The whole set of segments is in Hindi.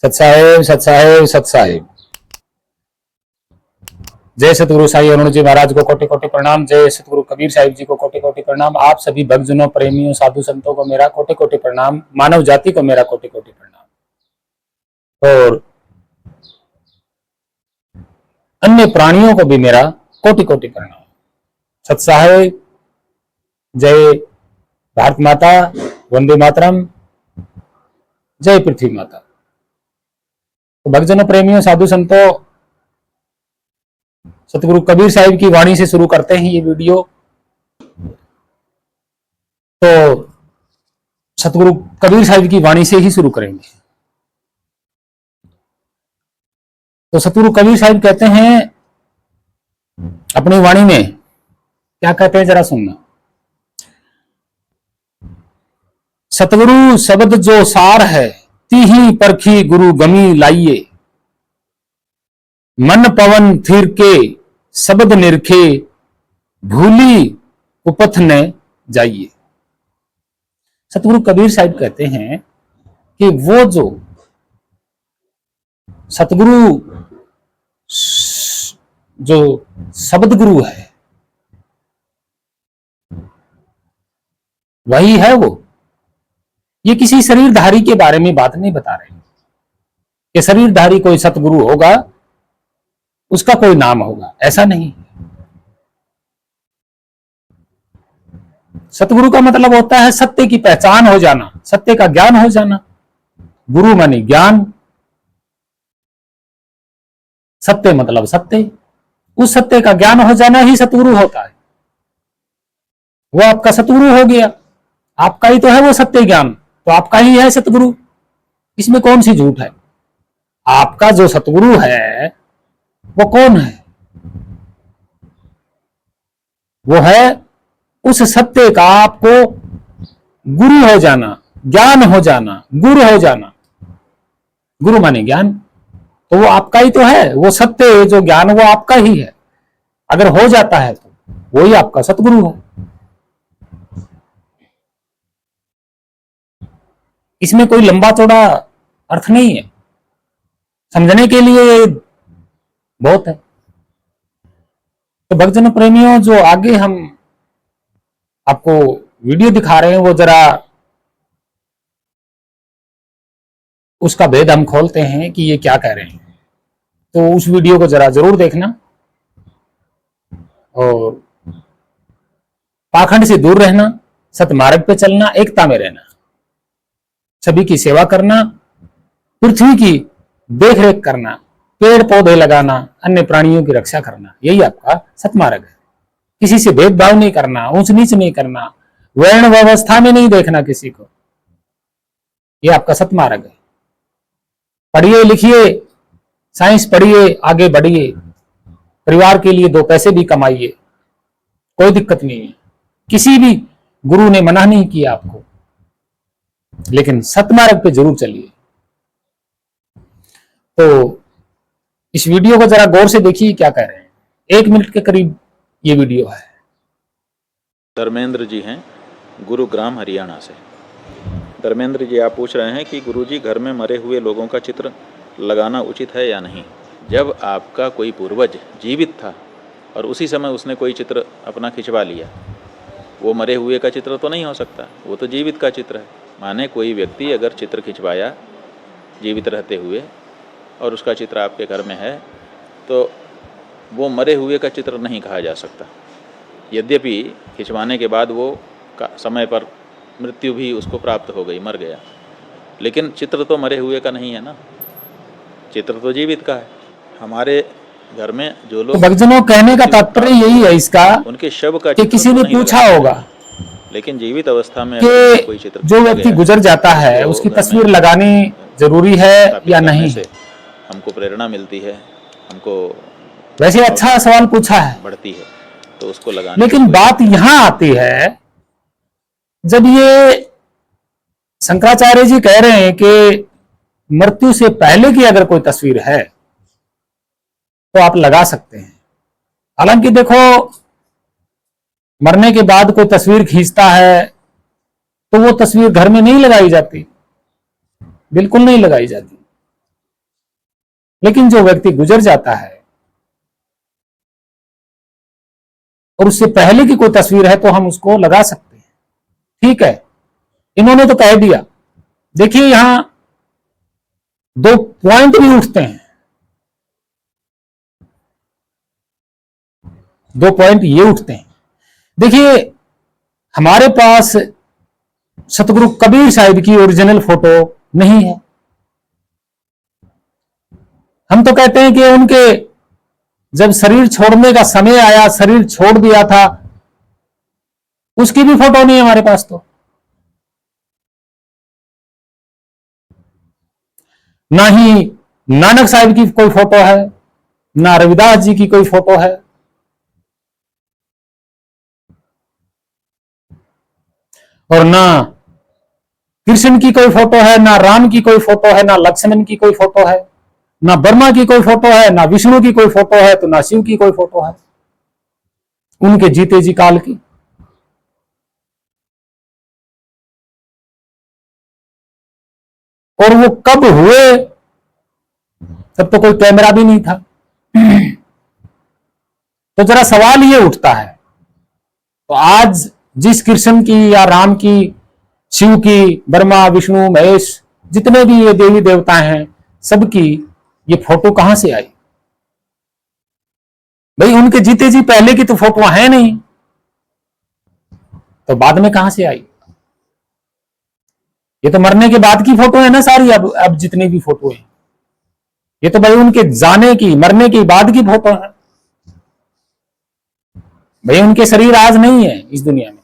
सत्साहेब सत्साहेब सत्साहेब। जय सतगुरु साई अरुण जी महाराज को कोटि कोटि प्रणाम। जय सतगुरु कबीर साहिब जी को कोटि कोटि प्रणाम। आप सभी भक्तजनों, प्रेमियों, साधु संतों को मेरा कोटि कोटि प्रणाम। मानव जाति को मेरा कोटि कोटि प्रणाम और अन्य प्राणियों को भी मेरा कोटि कोटि प्रणाम। सत्साहेब, जय भारत माता, वंदे मातरम, जय पृथ्वी माता। तो भक्तजनों, प्रेमियों, साधु संतों, सतगुरु कबीर साहिब की वाणी से शुरू करते हैं ये वीडियो। तो सतगुरु कबीर साहिब की वाणी से ही शुरू करेंगे। तो सतगुरु कबीर साहिब कहते हैं अपनी वाणी में, क्या कहते हैं जरा सुनना। सतगुरु शब्द जो सार है, तीही परखी गुरु गमी लाइए। मन पवन थिर के शब्द निरखे, भूली उपथ न जाइए। सतगुरु कबीर साहिब कहते हैं कि वो जो सतगुरु जो शब्द गुरु है, वही है वो। ये किसी शरीरधारी के बारे में बात नहीं बता रहे कि शरीरधारी कोई सतगुरु होगा, उसका कोई नाम होगा, ऐसा नहीं। सतगुरु का मतलब होता है सत्य की पहचान हो जाना, सत्य का ज्ञान हो जाना। गुरु माने ज्ञान, सत्य मतलब सत्य। उस सत्य का ज्ञान हो जाना ही सतगुरु होता है। वो आपका सतगुरु हो गया। आपका ही तो है वो सत्य ज्ञान, तो आपका ही है सतगुरु। इसमें कौन सी झूठ है। आपका जो सतगुरु है वो कौन है? वो है उस सत्य का आपको गुरु हो जाना, ज्ञान हो जाना, गुरु हो जाना। गुरु माने ज्ञान, तो वो आपका ही तो है। वो सत्य जो ज्ञान वो आपका ही है। अगर हो जाता है तो वही आपका सतगुरु है। इसमें कोई लंबा चौड़ा अर्थ नहीं है, समझने के लिए बहुत है। तो भक्तजन प्रेमियों, जो आगे हम आपको वीडियो दिखा रहे हैं वो जरा उसका भेद हम खोलते हैं कि ये क्या कह रहे हैं। तो उस वीडियो को जरा जरूर देखना और पाखंड से दूर रहना, सतमार्ग पे चलना, एकता में रहना, सभी की सेवा करना, पृथ्वी की देखरेख करना, पेड़ पौधे लगाना, अन्य प्राणियों की रक्षा करना, यही आपका सतमार्ग है। किसी से भेदभाव नहीं करना, ऊंच नीच नहीं करना, वर्ण व्यवस्था में नहीं देखना किसी को, ये आपका सतमार्ग है। पढ़िए लिखिए, साइंस पढ़िए, आगे बढ़िए, परिवार के लिए दो पैसे भी कमाइए, कोई दिक्कत नहीं है। किसी भी गुरु ने मना नहीं किया आपको, लेकिन सतमार्ग पे जरूर चलिए। तो इस वीडियो को जरा गौर से देखिए क्या कह रहे हैं। 1 मिनट के करीब ये वीडियो है। धर्मेंद्र जी हैं, गुरुग्राम हरियाणा से। धर्मेंद्र जी, आप पूछ रहे हैं कि गुरुजी, घर में मरे हुए लोगों का चित्र लगाना उचित है या नहीं। जब आपका कोई पूर्वज जीवित था और उसी समय उसने कोई चित्र अपना खिंचवा लिया, वो मरे हुए का चित्र तो नहीं हो सकता, वो तो जीवित का चित्र है। माने कोई व्यक्ति अगर चित्र खिंचवाया जीवित रहते हुए और उसका चित्र आपके घर में है, तो वो मरे हुए का चित्र नहीं कहा जा सकता। यद्यपि खिंचवाने के बाद वो समय पर मृत्यु भी उसको प्राप्त हो गई, मर गया, लेकिन चित्र तो मरे हुए का नहीं है ना, चित्र तो जीवित का है। हमारे घर में जो लोग, भक्तजनों, कहने का तात्पर्य यही है इसका, उनके शव का कि किसी ने पूछा होगा, लेकिन जीवित अवस्था में कोई चित्र, जो व्यक्ति गुजर जाता है उसकी तस्वीर लगानी जरूरी है या नहीं। हमको प्रेरणा मिलती है, हमको वैसे अच्छा सवाल पूछा है, बढ़ती है, तो उसको लगाने। लेकिन बात यहां आती है, जब ये शंकराचार्य जी कह रहे हैं कि मृत्यु से पहले की अगर कोई तस्वीर है तो आप लगा सकते हैं। हालांकि देखो, मरने के बाद कोई तस्वीर खींचता है तो वो तस्वीर घर में नहीं लगाई जाती, बिल्कुल नहीं लगाई जाती। लेकिन जो व्यक्ति गुजर जाता है और उससे पहले की कोई तस्वीर है तो हम उसको लगा सकते हैं। ठीक है, इन्होंने तो कह दिया। देखिए यहां दो पॉइंट भी उठते हैं, दो पॉइंट ये उठते हैं। देखिए हमारे पास सतगुरु कबीर साहिब की ओरिजिनल फोटो नहीं है। हम तो कहते हैं कि उनके जब शरीर छोड़ने का समय आया, शरीर छोड़ दिया था, उसकी भी फोटो नहीं है हमारे पास। तो ना ही नानक साहिब की कोई फोटो है, ना रविदास जी की कोई फोटो है, और ना कृष्ण की कोई फोटो है, ना राम की कोई फोटो है, ना लक्ष्मण की कोई फोटो है, ना ब्रह्मा की कोई फोटो है, ना विष्णु की कोई फोटो है, तो ना शिव की कोई फोटो है उनके जीते जी काल की। और वो कब हुए तब तो कोई कैमरा भी नहीं था। तो जरा सवाल ये उठता है, तो आज जिस कृष्ण की या राम की, शिव की, ब्रह्मा विष्णु महेश, जितने भी ये देवी देवता हैं, सबकी ये फोटो कहां से आई? भाई उनके जीते जी पहले की तो फोटो है नहीं, तो बाद में कहां से आई? ये तो मरने के बाद की फोटो है ना सारी। अब जितनी भी फोटो है ये तो भाई उनके जाने की, मरने के बाद की फोटो है। भाई उनके शरीर आज नहीं है इस दुनिया में,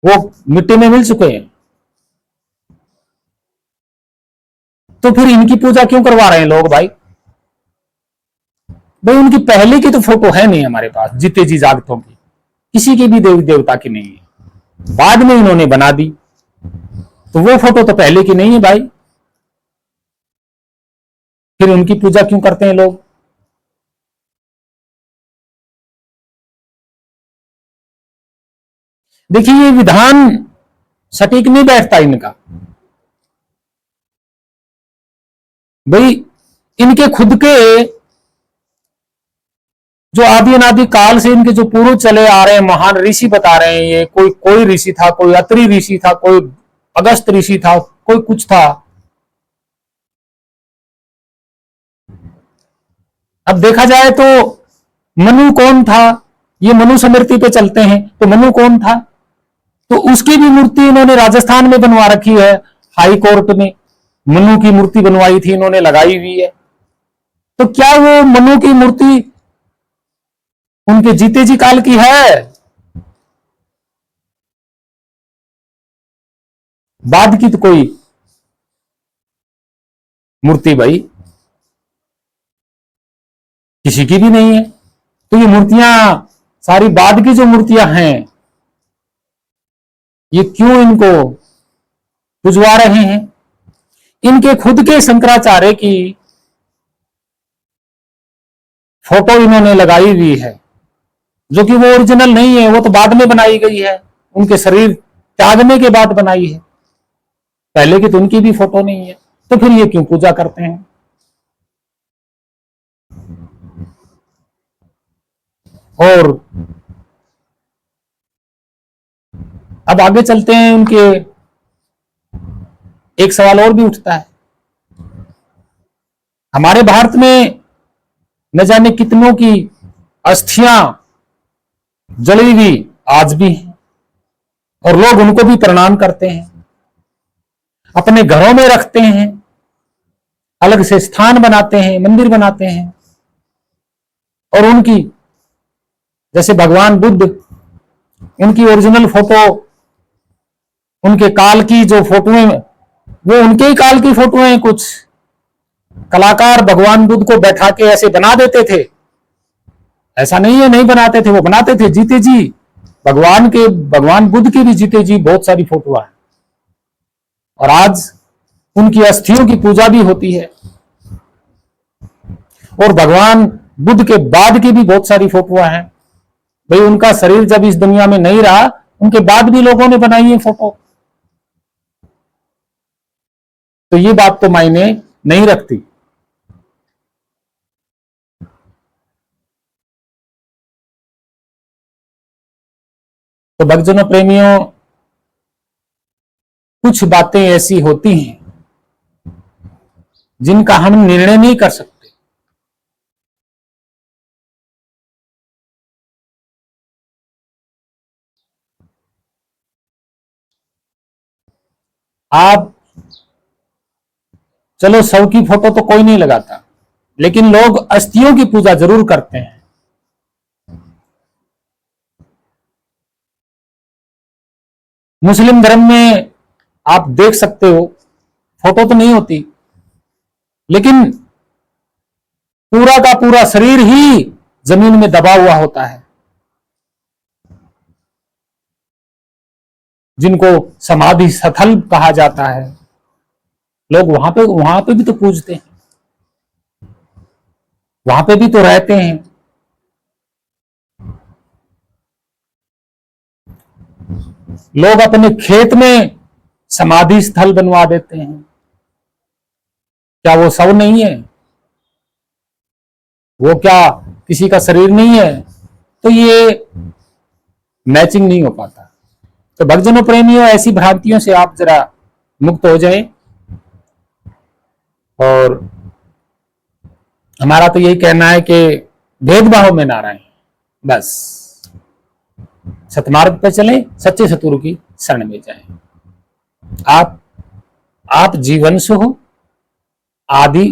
वो मिट्टी में मिल चुके हैं। तो फिर इनकी पूजा क्यों करवा रहे हैं लोग भाई? भाई उनकी पहले की तो फोटो है नहीं हमारे पास, जीते जी जागतों की किसी की भी देवी देवता की नहीं है, बाद में इन्होंने बना दी। तो वो फोटो तो पहले की नहीं है भाई, फिर उनकी पूजा क्यों करते हैं लोग? देखिए ये विधान सटीक नहीं बैठता इनका। भाई इनके खुद के जो आदि अनादि काल से इनके जो पूर्व चले आ रहे हैं महान ऋषि बता रहे हैं, ये कोई ऋषि था, कोई अत्रि ऋषि था, कोई अगस्त ऋषि था, कोई कुछ था। अब देखा जाए तो मनु कौन था? ये मनु स्मृति पे चलते हैं, तो मनु कौन था? तो उसकी भी मूर्ति इन्होंने राजस्थान में बनवा रखी है, हाई कोर्ट में मनु की मूर्ति बनवाई थी इन्होंने, लगाई हुई है। तो क्या वो मनु की मूर्ति उनके जीते जी काल की है? बाद की तो कोई मूर्ति भाई किसी की भी नहीं है। तो ये मूर्तियां सारी बाद की जो मूर्तियां हैं, ये क्यों इनको पुजवा रहे हैं? इनके खुद के शंकराचार्य की फोटो इन्होंने लगाई हुई है, जो कि वो ओरिजिनल नहीं है, वो तो बाद में बनाई गई है, उनके शरीर त्यागने के बाद बनाई है। पहले की तो उनकी भी फोटो नहीं है, तो फिर ये क्यों पूजा करते हैं? और अब आगे चलते हैं, उनके एक सवाल और भी उठता है। हमारे भारत में न जाने कितनों की अस्थियां जली हुई आज भी हैं, और लोग उनको भी प्रणाम करते हैं, अपने घरों में रखते हैं, अलग से स्थान बनाते हैं, मंदिर बनाते हैं। और उनकी जैसे भगवान बुद्ध, उनकी ओरिजिनल फोटो, उनके काल की जो फोटोएं, वो उनके ही काल की फोटो हैं। कुछ कलाकार भगवान बुद्ध को बैठा के ऐसे बना देते थे, ऐसा नहीं है नहीं बनाते थे, वो बनाते थे जीते जी। भगवान बुद्ध की भी जीते जी बहुत सारी फोटो है, और आज उनकी अस्थियों की पूजा भी होती है। और भगवान बुद्ध के बाद की भी बहुत सारी फोटोआं हैं। भाई उनका शरीर जब इस दुनिया में नहीं रहा, उनके बाद भी लोगों ने बनाई है फोटो। तो ये बात तो मायने नहीं रखती। तो भक्तजनों प्रेमियों, कुछ बातें ऐसी होती हैं जिनका हम निर्णय नहीं कर सकते। आप चलो, शव की फोटो तो कोई नहीं लगाता, लेकिन लोग अस्थियों की पूजा जरूर करते हैं। मुस्लिम धर्म में आप देख सकते हो, फोटो तो नहीं होती, लेकिन पूरा का पूरा शरीर ही जमीन में दबा हुआ होता है, जिनको समाधि स्थल कहा जाता है। लोग वहां पे भी तो पूजते हैं, वहां पे भी तो रहते हैं। लोग अपने खेत में समाधि स्थल बनवा देते हैं। क्या वो शव नहीं है? वो क्या किसी का शरीर नहीं है? तो ये मैचिंग नहीं हो पाता। तो भक्तजनों प्रेमियों, ऐसी भ्रांतियों से आप जरा मुक्त हो जाएं। और हमारा तो यही कहना है कि भेदभाव में ना रहें, बस सतमार्ग पे चलें, सच्चे सतगुरु की शरण में जाएं। आप जीवन से हो, आदि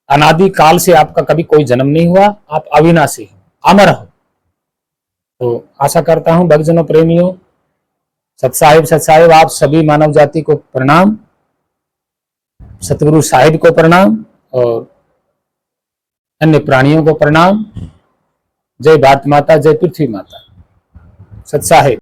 अनादि काल से आपका कभी कोई जन्म नहीं हुआ, आप अविनाशी हो, अमर हो। तो आशा करता हूं भक्तजनों प्रेमियों, सत्साहिब आप सभी मानव जाति को प्रणाम, सतगुरु साहिब को प्रणाम और अन्य प्राणियों को प्रणाम। जय भारत माता, जय पृथ्वी माता। सत्साहिब।